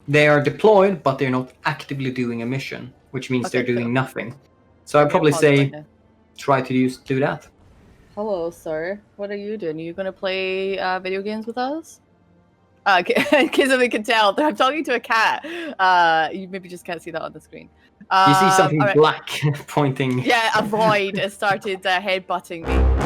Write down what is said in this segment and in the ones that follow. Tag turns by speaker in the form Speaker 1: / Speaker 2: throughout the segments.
Speaker 1: they are deployed, but they're not actively doing a mission, which means they're doing nothing. So I'd probably say try to do that.
Speaker 2: Hello, sir. What are you doing? Are you going to play video games with us? In case we can tell, I'm talking to a cat. You maybe just can't see that on the screen.
Speaker 1: You see something black pointing.
Speaker 2: Yeah, a void has started headbutting me.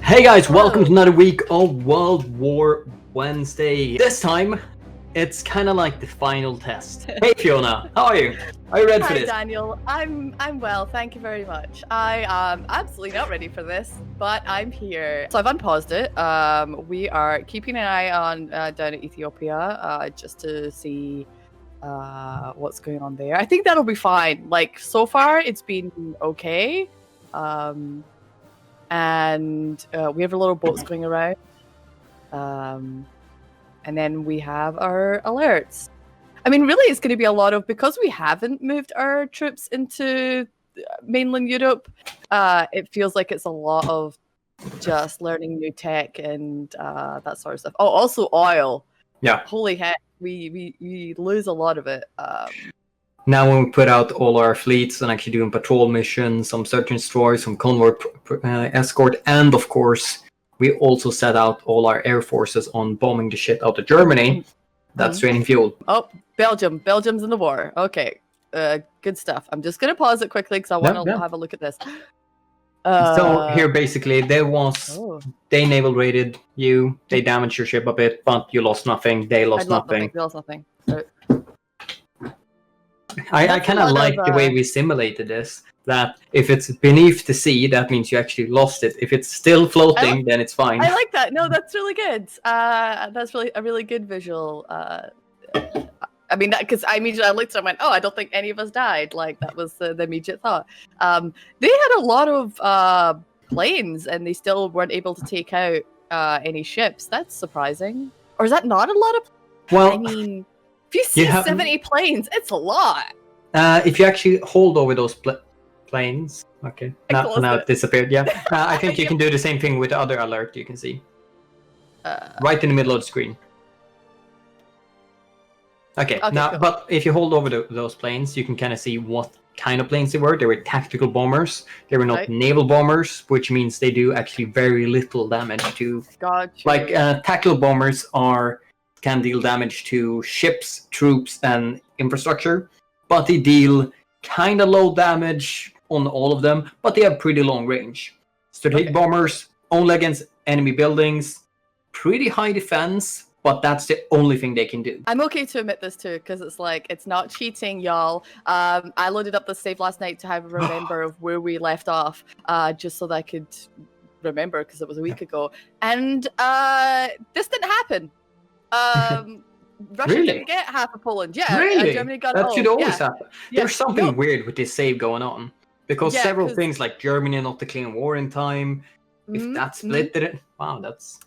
Speaker 1: Hey guys, welcome to another week of World War Wednesday. This time, it's kind of like the final test. Hey Fiona, how are you? Are you ready for this?
Speaker 2: Hi Daniel, I'm well, thank you very much. I am absolutely not ready for this, but I'm here. So I've unpaused it. We are keeping an eye on down at Ethiopia, just to see what's going on there. I think that'll be fine. Like, so far it's been okay. And we have a lot of boats going around. And then we have our alerts. I mean, really, it's going to be a lot of, because we haven't moved our troops into mainland Europe, it feels like it's a lot of just learning new tech and that sort of stuff. Oh, also oil.
Speaker 1: Yeah.
Speaker 2: Holy heck, we lose a lot of it.
Speaker 1: Now when we put out all our fleets and actually doing patrol missions, some search and destroy, some convoy escort, and of course, we also set out all our air forces on bombing the shit out of Germany. That's draining fuel.
Speaker 2: Oh, Belgium. Belgium's in the war. Okay, good stuff. I'm just going to pause it quickly because I want to have a look at this.
Speaker 1: So here, basically, they naval raided you. They damaged your ship a bit, but you lost nothing. They lost nothing.
Speaker 2: They lost nothing. So,
Speaker 1: I kind of like the way we simulated this. That if it's beneath the sea, that means you actually lost it. If it's still floating, then it's fine.
Speaker 2: I like that. No, that's really good. That's really a really good visual. I mean, because I looked at it and went, oh, I don't think any of us died. Like, that was the immediate thought. They had a lot of planes, and they still weren't able to take out any ships. That's surprising. Or is that not a lot of?
Speaker 1: Well,
Speaker 2: I mean, if you see 70 planes, it's a lot.
Speaker 1: If you actually hold over those planes, okay, now it disappeared. Yeah, I think you can do the same thing with the other alert. You can see right in the middle of the screen. Okay, now, cool. But if you hold over those planes, you can kind of see what kind of planes they were. They were tactical bombers. They were not naval bombers, which means they do actually very little damage to.
Speaker 2: Gotcha.
Speaker 1: Like tactical bombers can deal damage to ships, troops, and infrastructure, but they deal kind of low damage on all of them, but they have pretty long range. Strategic bombers only against enemy buildings, pretty high defense, but that's the only thing they can do.
Speaker 2: I'm okay to admit this too, because it's like, it's not cheating, y'all. I loaded up the save last night to have a remember of where we left off, just so that I could remember, because it was a week ago. And this didn't happen. Russia didn't get half of Poland. Yeah,
Speaker 1: really?
Speaker 2: Germany got
Speaker 1: that
Speaker 2: all.
Speaker 1: should always happen. Yeah. There's something weird with this save going on, because several things like Germany not declaring war in time. If that split did it, wow, that's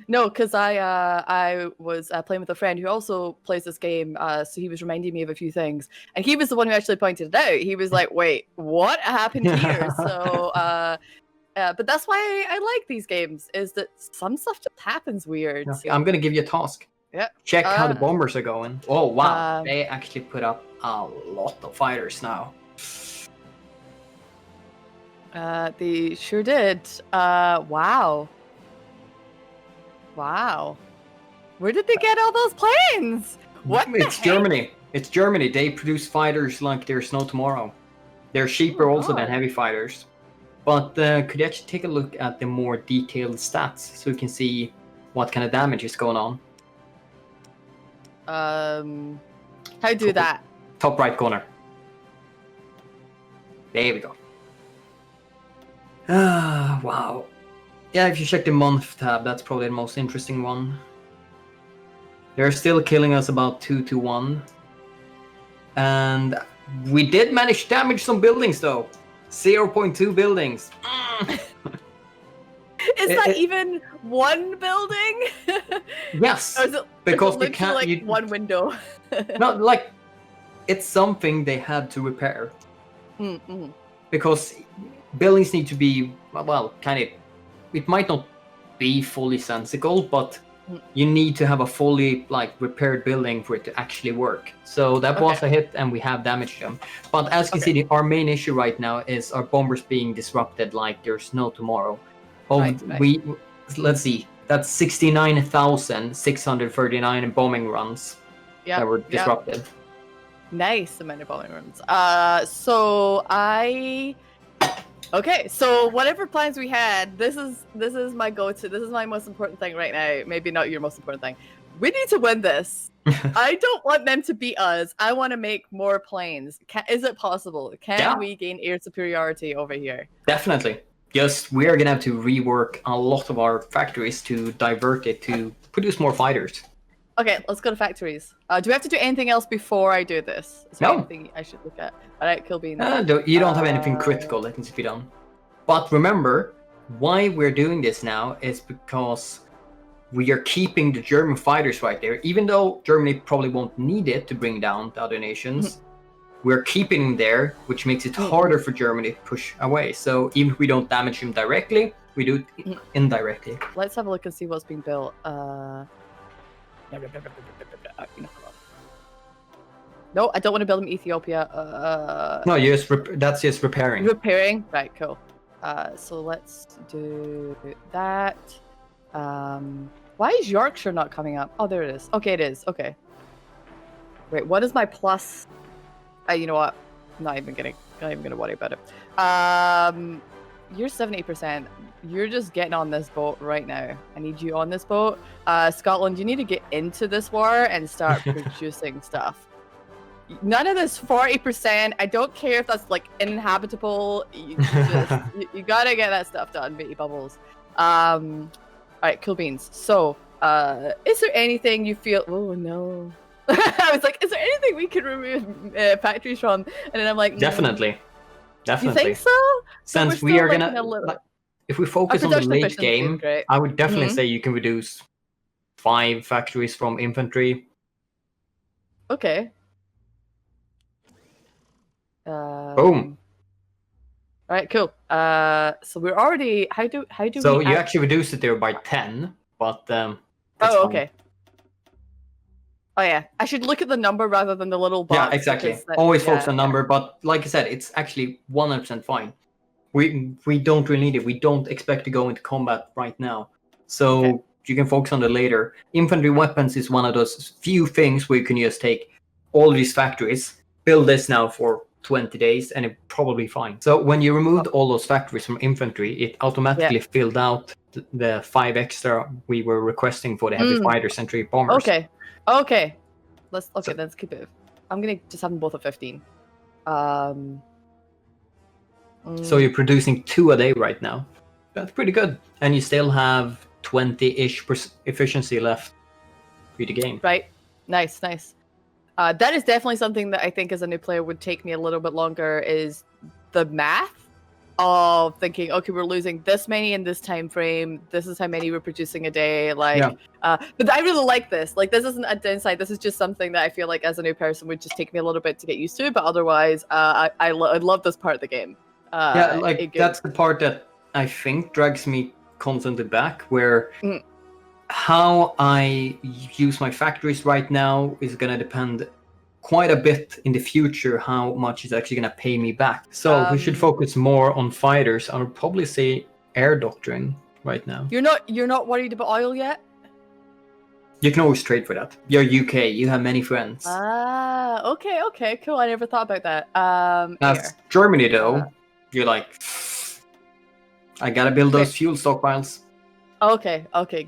Speaker 2: because I was playing with a friend who also plays this game, so he was reminding me of a few things, and he was the one who actually pointed it out. He was like, "Wait, what happened here?" So, but that's why I like these games, is that some stuff just happens weird.
Speaker 1: Okay, I'm gonna give you a task.
Speaker 2: Yeah.
Speaker 1: Check how the bombers are going. Oh wow, they actually put up a lot of fighters now.
Speaker 2: They sure did. Wow. Where did they get all those planes?
Speaker 1: It's Germany. It's Germany. They produce fighters like there's no tomorrow. They're cheaper also than heavy fighters. But could you actually take a look at the more detailed stats so you can see what kind of damage is going on?
Speaker 2: How do you do that?
Speaker 1: Top right corner. There we go. Wow. Yeah, if you check the month tab, that's probably the most interesting one. They're still killing us about 2-1. And we did manage to damage some buildings though. 0.2 buildings.
Speaker 2: Is that even one building?
Speaker 1: Yes.
Speaker 2: Or is it,
Speaker 1: because
Speaker 2: we can't one window.
Speaker 1: Not like it's something they had to repair. Because buildings need to be, well, kind of, it might not be fully sensical, but
Speaker 2: Mm.
Speaker 1: you need to have a fully repaired building for it to actually work. So that was a hit, and we have damaged them. But as you can see, our main issue right now is our bombers being disrupted like there's no tomorrow.
Speaker 2: Right.
Speaker 1: Let's see, that's 69,639 bombing runs that were disrupted.
Speaker 2: Nice amount of bombing runs. Okay, so whatever plans we had, this is my go-to. This is my most important thing right now. Maybe not your most important thing. We need to win this. I don't want them to beat us. I want to make more planes. Is it possible? Can we gain air superiority over here?
Speaker 1: Definitely. Just we're gonna have to rework a lot of our factories to divert it to produce more fighters.
Speaker 2: Okay, let's go to factories. Do we have to do anything else before I do this? Is there anything I should look at? All right, kill beans.
Speaker 1: You don't have anything critical that needs to be done. But remember, why we're doing this now is because we are keeping the German fighters right there. Even though Germany probably won't need it to bring down the other nations, we're keeping them there, which makes it harder for Germany to push away. So even if we don't damage them directly, we do it indirectly.
Speaker 2: Let's have a look and see what's being built. No, I don't want to build in Ethiopia.
Speaker 1: No, that's just repairing.
Speaker 2: Repairing? Right, cool. So let's do that. Why is Yorkshire not coming up? Oh, there it is. Okay, it is. Okay. Wait, what is my plus? You know what? I'm not even gonna worry about it. You're 70%. You're just getting on this boat right now. I need you on this boat. Scotland, you need to get into this war and start producing stuff. None of this 40%. I don't care if that's inhabitable. You gotta get that stuff done, bitty bubbles. All right, cool beans. So, is there anything you feel? Oh no. I was like, is there anything we can remove factories from? And then I'm like,
Speaker 1: definitely.
Speaker 2: You think so?
Speaker 1: Since we are gonna, if we focus on the late game, I would definitely say you can reduce 5 factories from infantry.
Speaker 2: Okay.
Speaker 1: Boom.
Speaker 2: All right, cool. So we're already. How do
Speaker 1: so
Speaker 2: we?
Speaker 1: So you actually reduced it there by 10, but
Speaker 2: oh, okay. Oh yeah, I should look at the number rather than the little box.
Speaker 1: Yeah, exactly. Always focus on number, but like I said, it's actually 100% fine. We don't really need it. We don't expect to go into combat right now, so you can focus on it later. Infantry weapons is one of those few things where you can just take all these factories, build this now for 20 days, and it's probably fine. So when you removed all those factories from infantry, it automatically filled out the 5 extra we were requesting for the heavy fighters and 3 bombers.
Speaker 2: Okay. Let's keep it. I'm gonna just have them both at 15.
Speaker 1: So you're producing 2 a day right now. That's pretty good, and you still have 20-ish efficiency left for the game.
Speaker 2: Right. Nice. That is definitely something that I think as a new player would take me a little bit longer, is the math of thinking, okay, we're losing this many in this time frame. This is how many we're producing a day. But I really like this. This isn't a downside. This is just something that I feel like as a new person would just take me a little bit to get used to. But otherwise, I love this part of the game.
Speaker 1: That's the part that I think drags me constantly back, where how I use my factories right now is going to depend quite a bit in the future how much is actually going to pay me back. So we should focus more on fighters. I would probably say air doctrine right now.
Speaker 2: You're not worried about oil yet?
Speaker 1: You can always trade for that. You're UK. You have many friends.
Speaker 2: Okay, cool. I never thought about that.
Speaker 1: That's Germany though. You're like, I gotta build those fuel stockpiles.
Speaker 2: Okay,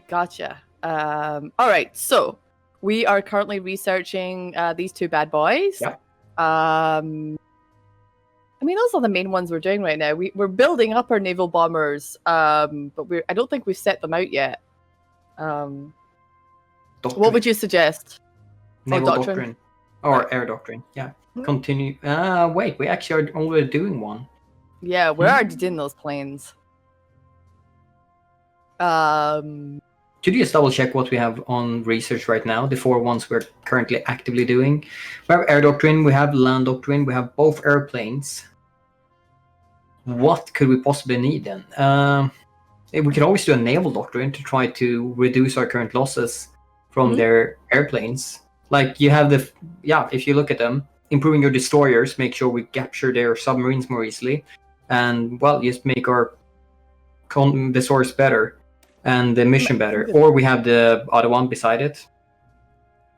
Speaker 2: gotcha. All right, so we are currently researching these 2 bad boys.
Speaker 1: Yeah.
Speaker 2: I mean, those are the main ones we're doing right now. We're building up our naval bombers, but I don't think we've set them out yet. What would you suggest?
Speaker 1: Naval doctrine. Or air doctrine, yeah. Continue. Wait, we actually are already doing one.
Speaker 2: Yeah, we're already doing those planes.
Speaker 1: Could you just double check what we have on research right now? The 4 ones we're currently actively doing. We have air doctrine, we have land doctrine, we have both airplanes. What could we possibly need then? we could always do a naval doctrine to try to reduce our current losses from their airplanes. Like you have if you look at them, improving your destroyers, make sure we capture their submarines more easily, and just make our destroyers better and the mission better. Or we have the other one beside it.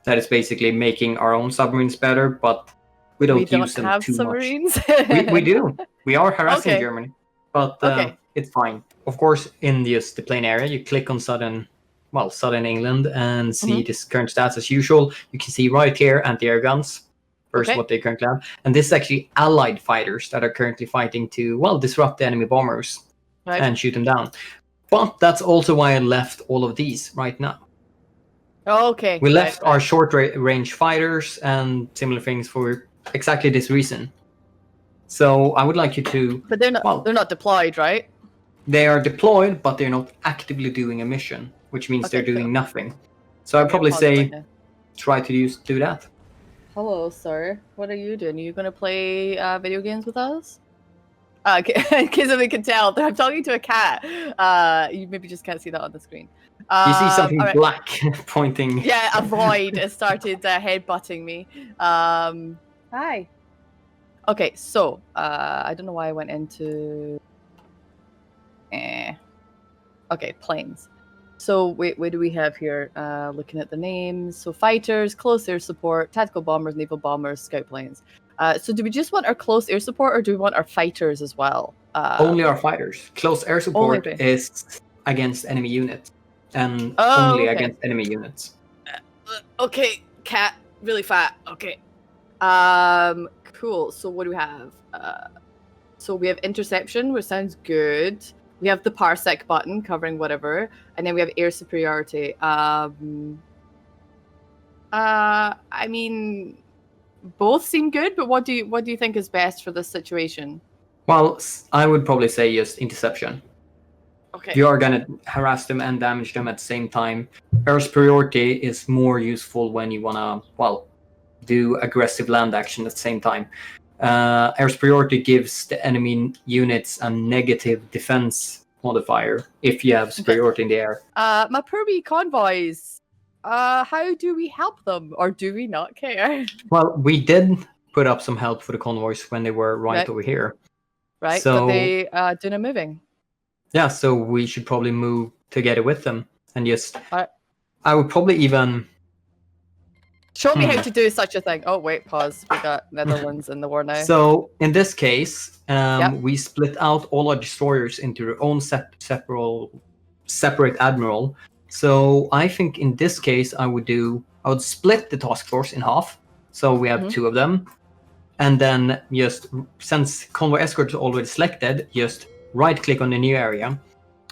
Speaker 1: That is basically making our own submarines better, but we don't use them too
Speaker 2: submarines.
Speaker 1: much. We do. We are harassing Germany, but it's fine. Of course, in the plain area, you click on southern England and see this current stats as usual. You can see right here anti-air guns versus what they currently have. And this is actually allied fighters that are currently fighting to, disrupt the enemy bombers and shoot them down. But that's also why I left all of these right now.
Speaker 2: Okay.
Speaker 1: We left our short-range fighters and similar things for exactly this reason. So I would like you to...
Speaker 2: But they're not deployed, right?
Speaker 1: They are deployed, but they're not actively doing a mission, which means they're doing nothing. So I'd probably say try to do that.
Speaker 2: Hello, sir. What are you doing? Are you going to play video games with us? In case we can tell, I'm talking to a cat. You maybe just can't see that on the screen.
Speaker 1: You see something black pointing.
Speaker 2: Yeah, a void has started headbutting me. Hi. Okay, so I don't know why I went into. Okay, planes. So wait, what do we have here? Looking at the names. So fighters, close air support, tactical bombers, naval bombers, scout planes. So do we just want our close air support, or do we want our fighters as well?
Speaker 1: Only our fighters. Close air support is against enemy units, and only against enemy units.
Speaker 2: Okay, cat, really fat. Okay. Cool. So what do we have? So we have interception, which sounds good. We have the parsec button covering whatever, and then we have air superiority. I mean, both seem good, but what do you think is best for this situation?
Speaker 1: Well, I would probably say just interception.
Speaker 2: Okay.
Speaker 1: You are gonna harass them and damage them at the same time. Air superiority is more useful when you wanna do aggressive land action at the same time. Air superiority gives the enemy units a negative defense modifier if you have superiority in the air.
Speaker 2: My Perby convoys. How do we help them, or do we not care?
Speaker 1: Well, we did put up some help for the convoys when they were right over here.
Speaker 2: Right,
Speaker 1: so,
Speaker 2: but they didn't moving.
Speaker 1: Yeah, so we should probably move together with them and just. I would probably even.
Speaker 2: Show me how to do such a thing. Oh, wait, pause. We got Netherlands in the war now.
Speaker 1: So, in this case, we split out all our destroyers into their own separate admiral. So, I think in this case, I would split the task force in half. So, we have two of them. And then just, since Convoy Escort is already selected, just right-click on the new area.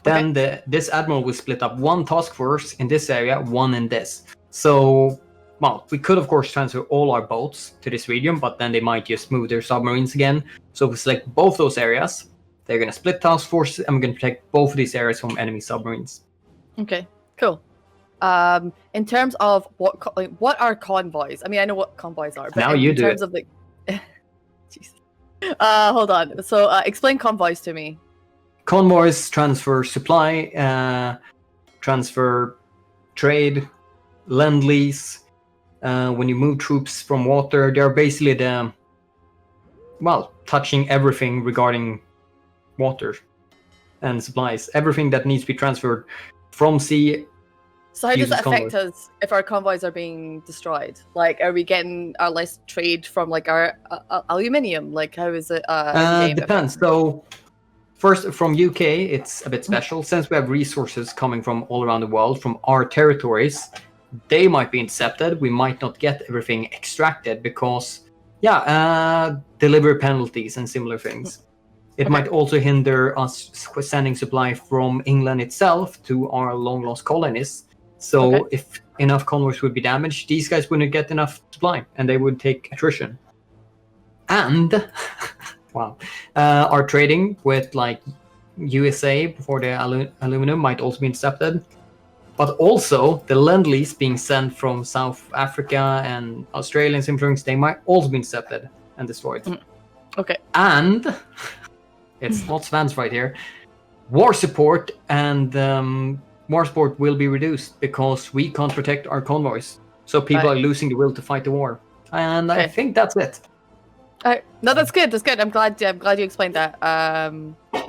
Speaker 1: Then this admiral will split up one task force in this area, one in this. So... Well, we could, of course, transfer all our boats to this region, but then they might just move their submarines again. So if we select both those areas, they're going to split task forces, and we're going to protect both of these areas from enemy submarines.
Speaker 2: Okay, cool. In terms of what are convoys? I mean, I know what convoys are, but
Speaker 1: now
Speaker 2: in terms of the... Jesus. Hold on. So explain convoys to me.
Speaker 1: Convoys transfer supply, transfer trade, lend-lease. When you move troops from water, they're basically touching everything regarding water and supplies. Everything that needs to be transferred from sea.
Speaker 2: So how does that affect us if our convoys are being destroyed? Like, are we getting less trade from like our aluminium? Like, how is it?
Speaker 1: Depends. So first, from UK, it's a bit special since we have resources coming from all around the world from our territories. They might be intercepted. We might not get everything extracted because, delivery penalties and similar things. It might also hinder us sending supply from England itself to our long-lost colonies. So if enough convoys would be damaged, these guys wouldn't get enough supply, and they would take attrition. And, our trading with, like, USA for the aluminum might also be intercepted. But also, the Lend-Lease being sent from South Africa and Australia and similar things, they might also be intercepted and destroyed.
Speaker 2: Okay.
Speaker 1: And, it's not Svans right here, war support and war support will be reduced because we can't protect our convoys. So people are losing the will to fight the war. And I think that's it.
Speaker 2: No, that's good. That's good. I'm glad you explained that.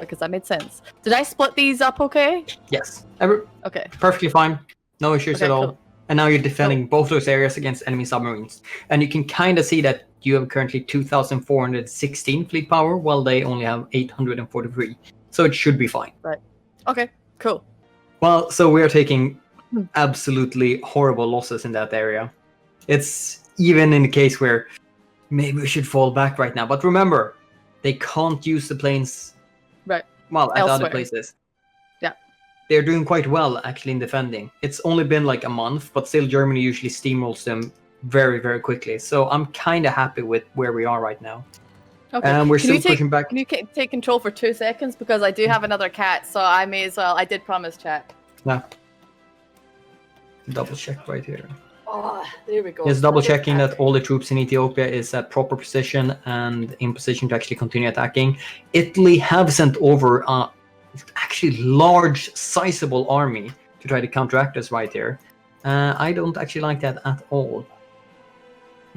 Speaker 2: Because that made sense. Did I split these up okay?
Speaker 1: Yes.
Speaker 2: Okay.
Speaker 1: Perfectly fine. No issues at all.
Speaker 2: Cool.
Speaker 1: And now you're defending both those areas against enemy submarines. And you can kind of see that you have currently 2,416 fleet power, while they only have 843. So it should be fine.
Speaker 2: Right. Okay, cool.
Speaker 1: Well, so we are taking absolutely horrible losses in that area. It's even in the case where maybe we should fall back right now. But remember, they can't use the planes at other places.
Speaker 2: Yeah.
Speaker 1: They're doing quite well, actually, in defending. It's only been like a month, but still Germany usually steamrolls them very, very quickly. So I'm kind of happy with where we are right now.
Speaker 2: Okay.
Speaker 1: And we're still pushing back.
Speaker 2: Can you take control for 2 seconds? Because I do have another cat, so I may as well. I did promise, chat.
Speaker 1: Yeah. Double check right here.
Speaker 2: Oh, there we go.
Speaker 1: Just double checking that all the troops in Ethiopia is at proper position and in position to actually continue attacking. Italy have sent over actually large, sizable army to try to counteract us right here. I don't actually like that at all.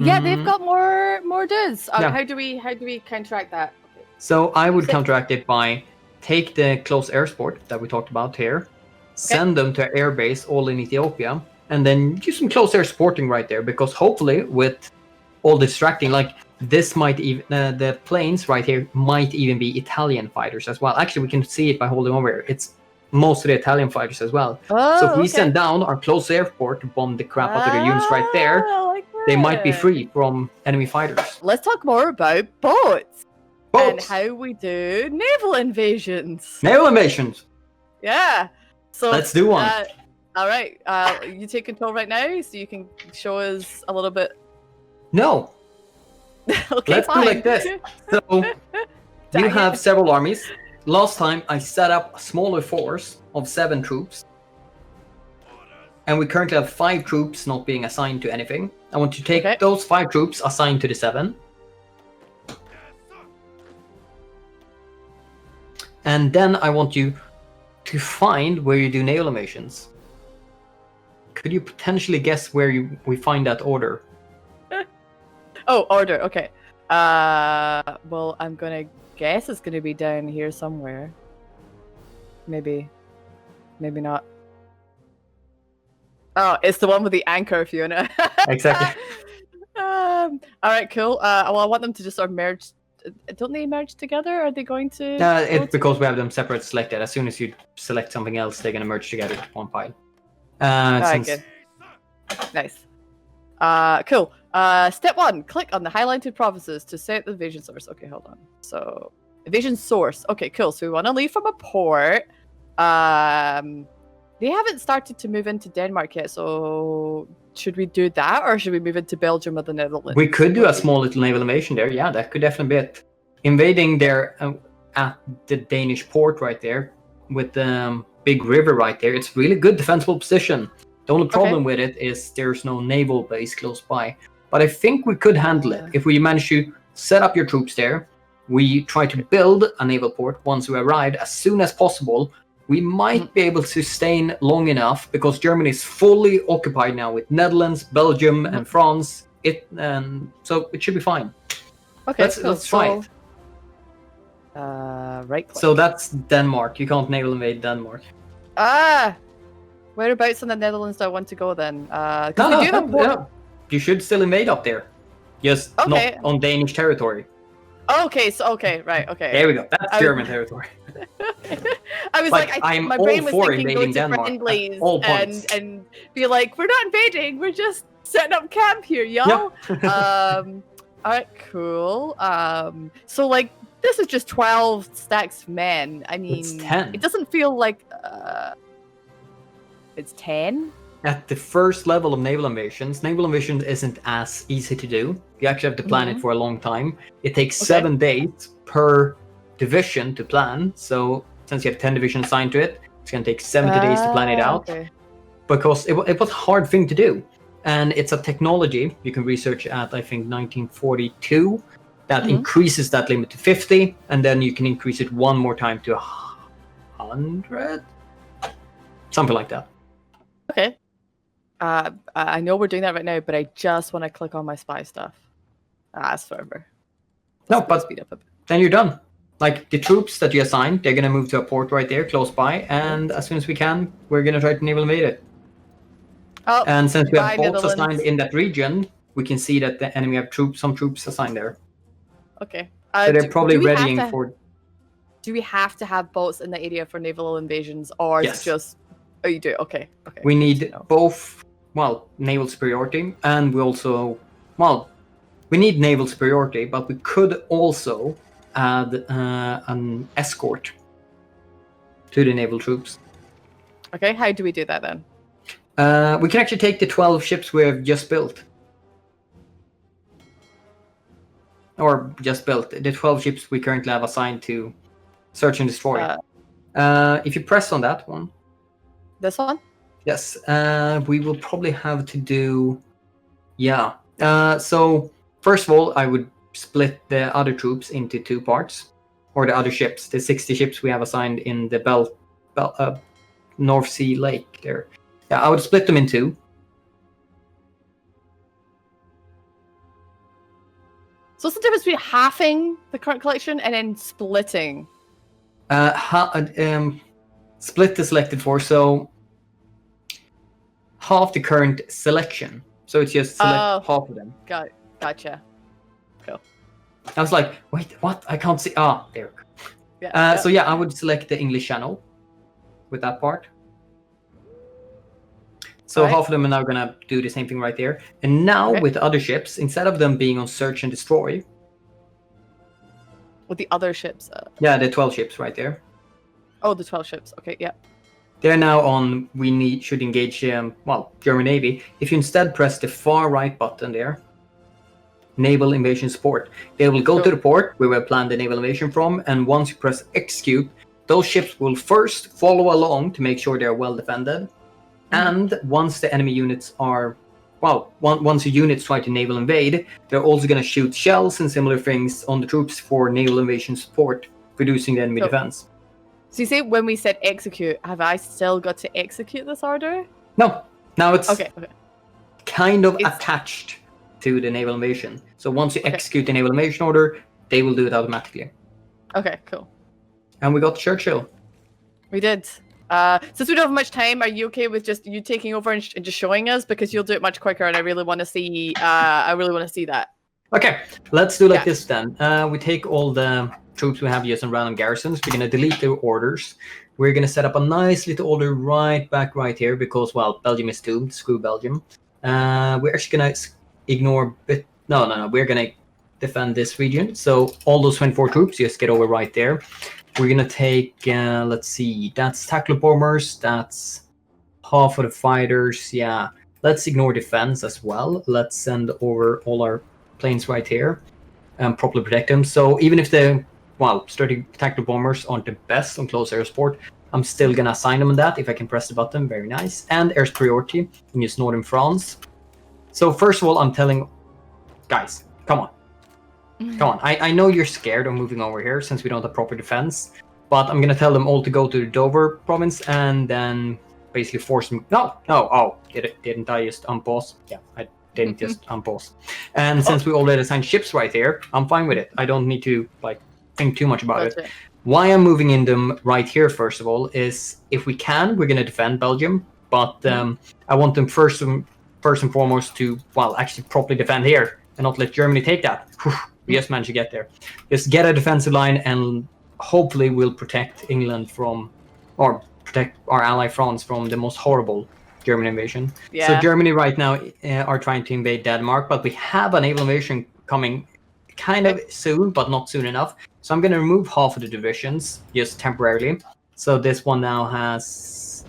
Speaker 2: Yeah, they've got more dudes. How do we counteract that? Okay.
Speaker 1: So I would counteract it by take the close air support that we talked about here, send them to air base all in Ethiopia, and then do some close air supporting right there, because hopefully with all distracting, like this might even, the planes right here might even be Italian fighters as well. Actually, we can see it by holding over here. It's most of the Italian fighters as well.
Speaker 2: Oh,
Speaker 1: so if we send down our close air support to bomb the crap out of the units right there, they might be free from enemy fighters.
Speaker 2: Let's talk more about boats.
Speaker 1: Boats!
Speaker 2: And how we do naval invasions.
Speaker 1: Naval invasions!
Speaker 2: Yeah. So
Speaker 1: let's do one.
Speaker 2: All right. You take control right now, so you can show us a little bit.
Speaker 1: No.
Speaker 2: Okay,
Speaker 1: let's
Speaker 2: fine.
Speaker 1: do like this. So you have several armies. Last time I set up a smaller force of 7 troops. And we currently have 5 troops not being assigned to anything. I want to take those 5 troops assigned to the 7. And then I want you to find where you do naval invasions. Could you potentially guess where we find that order?
Speaker 2: Oh, order. Okay. Well, I'm gonna guess it's gonna be down here somewhere. Maybe not. Oh, it's the one with the anchor, Fiona.
Speaker 1: Exactly.
Speaker 2: All right, cool. Well, I want them to just sort of merge. Don't they merge together? Are they going to?
Speaker 1: It's because we have them separate selected. As soon as you select something else, they're going to merge together to one file.
Speaker 2: Alright, good. Nice. Cool. Step 1, click on the highlighted provinces to set the invasion source. Okay, hold on. So, invasion source. Okay, cool. So we want to leave from a port. They haven't started to move into Denmark yet, so should we do that, or should we move into Belgium or the Netherlands?
Speaker 1: We could do a small little naval invasion there. Yeah, that could definitely be it. Invading there at the Danish port right there, with the big river right there. It's really good defensible position. The only problem with it is there's no naval base close by. But I think we could handle it. If we manage to set up your troops there, we try to build a naval port once we arrive as soon as possible. We might be able to sustain long enough because Germany is fully occupied now with Netherlands, Belgium, and France. So it should be fine.
Speaker 2: Okay,
Speaker 1: let's try it.
Speaker 2: Right click.
Speaker 1: So that's Denmark. You can't naval invade Denmark.
Speaker 2: Whereabouts in the Netherlands do I want to go then?
Speaker 1: You should still invade up there. Just not on Danish territory.
Speaker 2: Okay, right, okay.
Speaker 1: There we go. That's German territory.
Speaker 2: I was my brain was thinking go to
Speaker 1: Denmark
Speaker 2: friendlies and be like, we're not invading, we're just setting up camp here, y'all. Yeah. Alright, cool. So like this is just 12 stacks of men. I mean,
Speaker 1: it's 10.
Speaker 2: It doesn't feel like it's 10.
Speaker 1: At the first level of naval invasions isn't as easy to do. You actually have to plan it for a long time. It takes 7 days per division to plan. So since you have 10 divisions assigned to it, it's going to take 70 days to plan it out. Okay. Because it was a hard thing to do. And it's a technology you can research at, I think, 1942 that increases that limit to 50. And then you can increase it one more time to 100? Something like that.
Speaker 2: Okay. I know we're doing that right now, but I just want to click on my spy stuff. That's forever.
Speaker 1: No, but
Speaker 2: speed up a bit.
Speaker 1: then you're done. Like, the troops that you assigned, they're gonna move to a port right there, close by, and as soon as we can, we're gonna try to naval invade it.
Speaker 2: Oh,
Speaker 1: And since we have
Speaker 2: bye,
Speaker 1: boats
Speaker 2: Netherlands.
Speaker 1: assigned in that region, we can see that the enemy have some troops assigned there.
Speaker 2: Okay.
Speaker 1: So they're probably readying for...
Speaker 2: Do we have to have boats in the area for naval invasions, or is it just... Oh, you do? Okay. Okay.
Speaker 1: We need both, well, naval superiority, and we also... Well, we need naval superiority, but we could also add an escort to the naval troops.
Speaker 2: Okay, how do we do that then?
Speaker 1: We can actually take the 12 ships we have just built. Or just built. The 12 ships we currently have assigned to search and destroy. If you press on that one.
Speaker 2: This one?
Speaker 1: Yes. We will probably have to do... Yeah. So, first of all, I would split the other troops into 2 parts. Or the other ships. The 60 ships we have assigned in the North Sea Lake there. Yeah, I would split them in 2.
Speaker 2: So what's the difference between halving the current collection and then splitting?
Speaker 1: Split the selected force, so half the current selection. So it's just select half of them.
Speaker 2: Gotcha. Cool.
Speaker 1: I was like, wait, what? I can't see. Ah, there.
Speaker 2: Yeah,
Speaker 1: So yeah, I would select the English Channel with that part. So half of them are now going to do the same thing right there. And now with the other ships, instead of them being on search and destroy...
Speaker 2: With the other ships?
Speaker 1: Yeah, the 12 ships right there.
Speaker 2: Oh, the 12 ships. Okay, yeah.
Speaker 1: They're now on, should engage, German Navy. If you instead press the far right button there, Naval Invasion Support, they will go to the port where we plan the naval invasion from, and once you press execute, those ships will first follow along to make sure they're well defended. And once the enemy units are, once the units try to naval invade, they're also going to shoot shells and similar things on the troops for naval invasion support, reducing the enemy defense.
Speaker 2: So you say when we said execute, have I still got to execute this order?
Speaker 1: No. Now it's kind of
Speaker 2: It's
Speaker 1: attached to the naval invasion. So once you execute the naval invasion order, they will do it automatically.
Speaker 2: Okay, cool.
Speaker 1: And we got Churchill.
Speaker 2: We did. Since we don't have much time, are you okay with just you taking over and just showing us, because you'll do it much quicker, and I really want to see. I really want to see that.
Speaker 1: Okay, let's do like this then. We take all the troops we have used in random garrisons. We're gonna delete their orders. We're gonna set up a nice little order right here because Belgium is doomed. Screw Belgium. We're actually gonna ignore. No. We're gonna defend this region. So all those 24 troops, just get over right there. We're gonna take, let's see, that's tackle bombers, that's half of the fighters, yeah. Let's ignore defense as well. Let's send over all our planes right here and properly protect them. So even if the, strategic tackle bombers aren't the best on close air support, I'm still gonna assign them on that if I can press the button, very nice. And air superiority in just northern France. So first of all, I'm telling, guys, come on. Come on, I know you're scared of moving over here since we don't have proper defense, but I'm gonna tell them all to go to the Dover province and then basically force them. Didn't I just unpause? Yeah, I didn't just unpause. And since we already assigned ships right here, I'm fine with it. I don't need to think too much about it. Why I'm moving in them right here, first of all, is if we can, we're gonna defend Belgium, but I want them first and foremost to actually properly defend here and not let Germany take that. We just managed to get there. Just get a defensive line and hopefully we'll protect England from, or protect our ally France from the most horrible German invasion. Yeah. So Germany right now are trying to invade Denmark, but we have a naval invasion coming kind of soon, but not soon enough. So I'm going to remove half of the divisions just temporarily. So this one now has...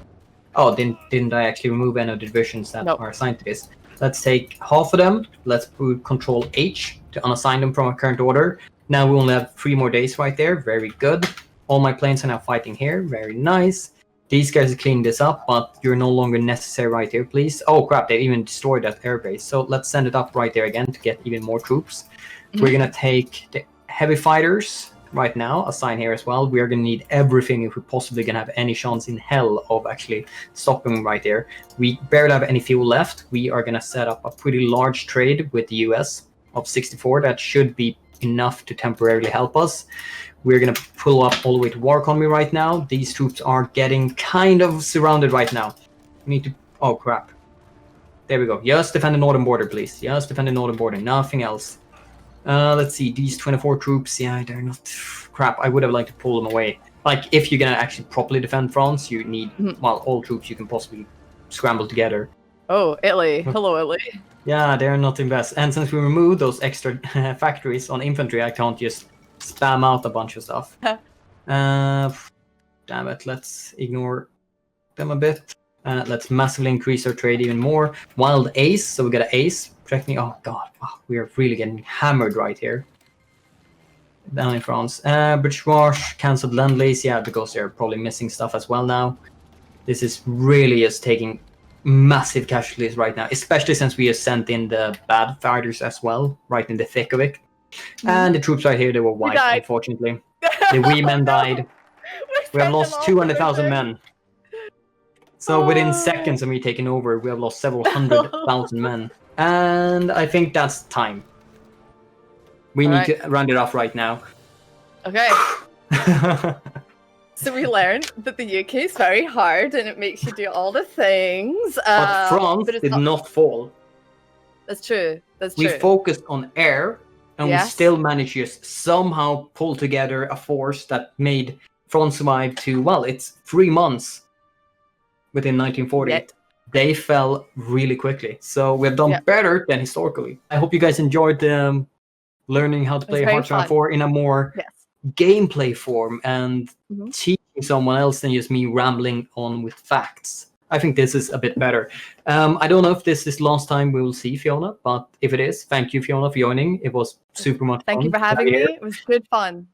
Speaker 1: Oh, didn't I actually remove any of the divisions that are assigned to this? Let's take half of them. Let's put Control H to unassign them from our current order. Now we only have 3 more days right there. Very good. All my planes are now fighting here. Very nice. These guys are cleaning this up, but you're no longer necessary right here, please. Oh crap, they even destroyed that airbase. So let's send it up right there again to get even more troops. We're going to take the heavy fighters right now, a sign here as well. We are going to need everything if we possibly can have any chance in hell of actually stopping right there. We barely have any fuel left. We are going to set up a pretty large trade with the US of 64. That should be enough to temporarily help us. We're going to pull up all the way to war economy right now. These troops are getting kind of surrounded right now. We need to... Oh, crap. There we go. Just defend the northern border, please. Just defend the northern border. Nothing else. Let's see. These 24 troops. Yeah, they're not... Crap. I would have liked to pull them away. Like, if you're going to actually properly defend France, you need, well, all troops you can possibly scramble together.
Speaker 2: Oh, Italy. Hello, Italy.
Speaker 1: Yeah, they're not the best. And since we removed those extra factories on infantry, I can't just spam out a bunch of stuff. Damn it. Let's ignore them a bit. Let's massively increase our trade even more. Wild ace, so we got an ace protecting. Oh god, we are really getting hammered right here. Down in France. British Wash, cancelled land lease, yeah, because they're probably missing stuff as well now. This is really just taking massive casualties right now, especially since we have sent in the bad fighters as well, right in the thick of it. And the troops right here, they were wiped, unfortunately. The wee men died. We have lost 200,000 men. So within seconds of me taking over, we have lost several 100,000 men. And I think that's time. We need to round it off right now.
Speaker 2: Okay. So we learned that the UK is very hard and it makes you do all the things.
Speaker 1: But France did not fall.
Speaker 2: That's true. That's true.
Speaker 1: We focused on air and we still managed to somehow pull together a force that made France survive to, well, it's 3 months. Within 1940, they fell really quickly. So we've done better than historically. I hope you guys enjoyed learning how to play Hearthstone 4 in a more gameplay form and teaching someone else than just me rambling on with facts. I think this is a bit better. I don't know if this is last time we will see Fiona, but if it is, thank you, Fiona, for joining. It was super much fun.
Speaker 2: Thank you for having me. It was good fun.